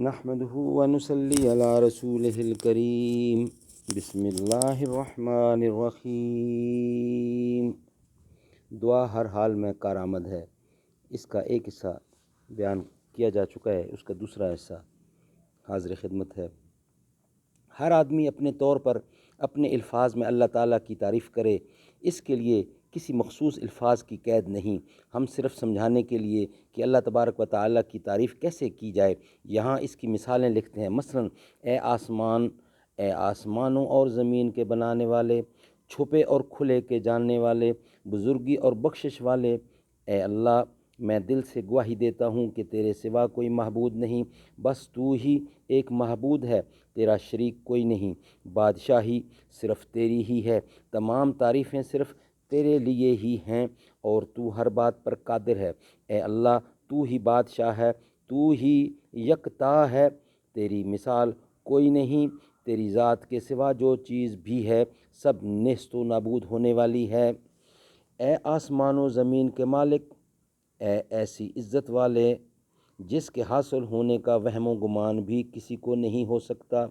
نحمده ونصلي على رسوله الكريم بسم اللہ الرحمن الرحیم۔ دعا ہر حال میں کارآمد ہے، اس کا ایک حصہ بیان کیا جا چکا ہے، اس کا دوسرا حصہ حاضر خدمت ہے۔ ہر آدمی اپنے طور پر اپنے الفاظ میں اللہ تعالیٰ کی تعریف کرے، اس کے لیے کسی مخصوص الفاظ کی قید نہیں۔ ہم صرف سمجھانے کے لیے کہ اللہ تبارک و تعالیٰ کی تعریف کیسے کی جائے، یہاں اس کی مثالیں لکھتے ہیں۔ مثلاً اے آسمانوں اور زمین کے بنانے والے، چھپے اور کھلے کے جاننے والے، بزرگی اور بخشش والے، اے اللہ میں دل سے گواہی دیتا ہوں کہ تیرے سوا کوئی معبود نہیں، بس تو ہی ایک معبود ہے، تیرا شریک کوئی نہیں، بادشاہی صرف تیری ہی ہے، تمام تعریفیں صرف تیرے لیے ہی ہیں اور تو ہر بات پر قادر ہے۔ اے اللہ تو ہی بادشاہ ہے، تو ہی یکتا ہے، تیری مثال کوئی نہیں، تیری ذات کے سوا جو چیز بھی ہے سب نیست و نابود ہونے والی ہے۔ اے آسمان و زمین کے مالک، اے ایسی عزت والے جس کے حاصل ہونے کا وہم و گمان بھی کسی کو نہیں ہو سکتا،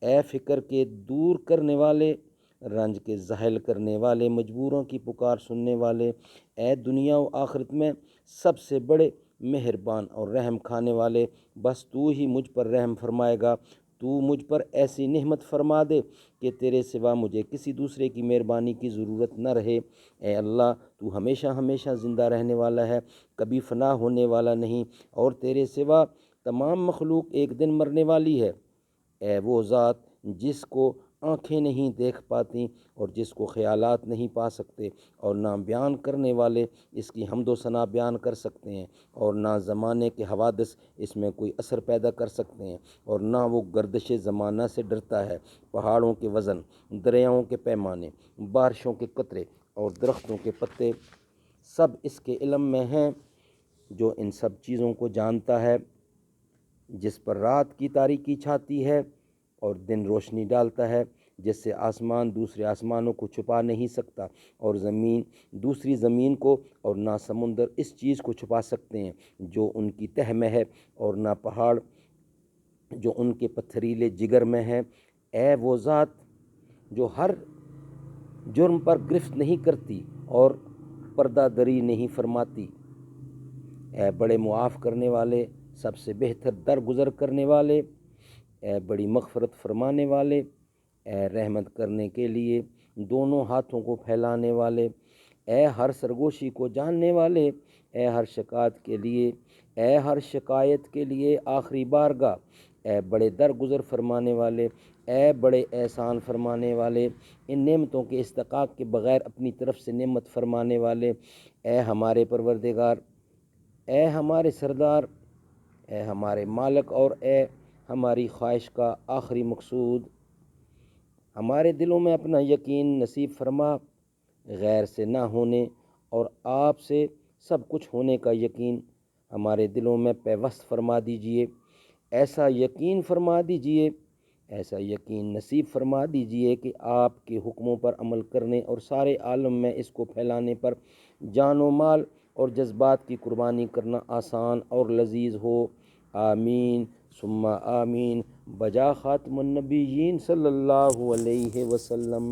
اے فکر کے دور کرنے والے، رنج کے زحل کرنے والے، مجبوروں کی پکار سننے والے، اے دنیا و آخرت میں سب سے بڑے مہربان اور رحم کھانے والے، بس تو ہی مجھ پر رحم فرمائے گا، تو مجھ پر ایسی نعمت فرما دے کہ تیرے سوا مجھے کسی دوسرے کی مہربانی کی ضرورت نہ رہے۔ اے اللہ تو ہمیشہ ہمیشہ زندہ رہنے والا ہے، کبھی فنا ہونے والا نہیں، اور تیرے سوا تمام مخلوق ایک دن مرنے والی ہے۔ اے وہ ذات جس کو آنکھیں نہیں دیکھ پاتی اور جس کو خیالات نہیں پا سکتے، اور نہ بیان کرنے والے اس کی حمد و ثنا بیان کر سکتے ہیں، اور نہ زمانے کے حوادث اس میں کوئی اثر پیدا کر سکتے ہیں، اور نہ وہ گردش زمانہ سے ڈرتا ہے۔ پہاڑوں کے وزن، دریاؤں کے پیمانے، بارشوں کے قطرے اور درختوں کے پتے سب اس کے علم میں ہیں، جو ان سب چیزوں کو جانتا ہے، جس پر رات کی تاریکی چھاتی ہے اور دن روشنی ڈالتا ہے، جس سے آسمان دوسرے آسمانوں کو چھپا نہیں سکتا، اور زمین دوسری زمین کو، اور نہ سمندر اس چیز کو چھپا سکتے ہیں جو ان کی تہ میں ہے، اور نہ پہاڑ جو ان کے پتھریلے جگر میں ہے۔ اے وہ ذات جو ہر جرم پر گرفت نہیں کرتی اور پردہ دری نہیں فرماتی، اے بڑے معاف کرنے والے، سب سے بہتر درگزر کرنے والے، اے بڑی مغفرت فرمانے والے، اے رحمت کرنے کے لیے دونوں ہاتھوں کو پھیلانے والے، اے ہر سرگوشی کو جاننے والے، اے ہر شکایت کے لیے آخری بارگاہ، اے بڑے درگزر فرمانے والے، اے بڑے احسان فرمانے والے، ان نعمتوں کے استحقاق کے بغیر اپنی طرف سے نعمت فرمانے والے، اے ہمارے پروردگار، اے ہمارے سردار، اے ہمارے مالک، اور اے ہماری خواہش کا آخری مقصود، ہمارے دلوں میں اپنا یقین نصیب فرما، غیر سے نہ ہونے اور آپ سے سب کچھ ہونے کا یقین ہمارے دلوں میں پیوست فرما دیجئے۔ ایسا یقین فرما دیجئے، ایسا یقین نصیب فرما دیجئے کہ آپ کے حکموں پر عمل کرنے اور سارے عالم میں اس کو پھیلانے پر جان و مال اور جذبات کی قربانی کرنا آسان اور لذیذ ہو۔ آمین ثم آمین، بجا خاتم النبیین صلی اللہ علیہ وسلم۔